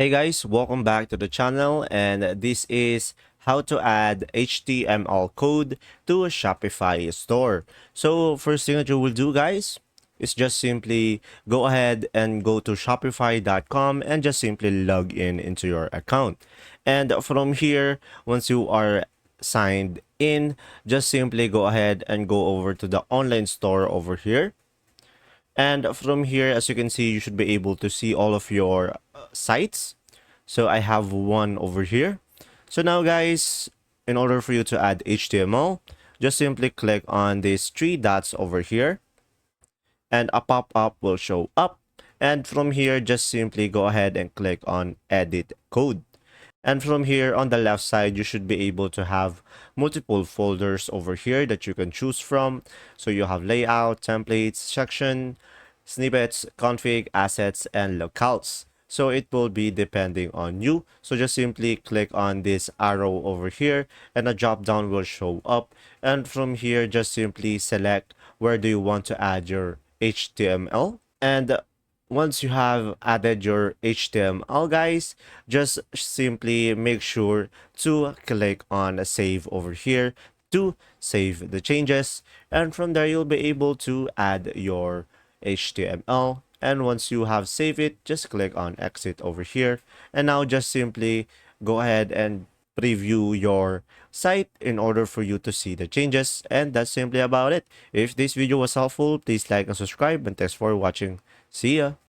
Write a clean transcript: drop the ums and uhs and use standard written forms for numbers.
Hey guys, welcome back to the channel, and this is how to add HTML code to a Shopify store. So first thing that you will do, guys, is just simply go ahead and go to shopify.com and just simply log in into your account. And from here, once you are signed in, just simply go ahead and go over to the online store over here. And from here, as you can see, you should be able to see all of your sites. So I have one over here. So now guys, in order for you to add HTML, just simply click on these three dots over here and a pop-up will show up. And from here, just simply go ahead and click on edit code. And from here on the left side, you should be able to have multiple folders over here that you can choose from. So you have layout, templates, section, snippets, config, assets, and locales. So it will be depending on you. So just simply click on this arrow over here and a drop down will show up. And from here, just simply select where do you want to add your HTML. And once you have added your HTML, guys, just simply make sure to click on save over here to save the changes. And from there, you'll be able to add your HTML. And once you have saved it, just click on exit over here. And now just simply go ahead and preview your site in order for you to see the changes. And that's simply about it. If this video was helpful, please like and subscribe, and thanks for watching. See ya.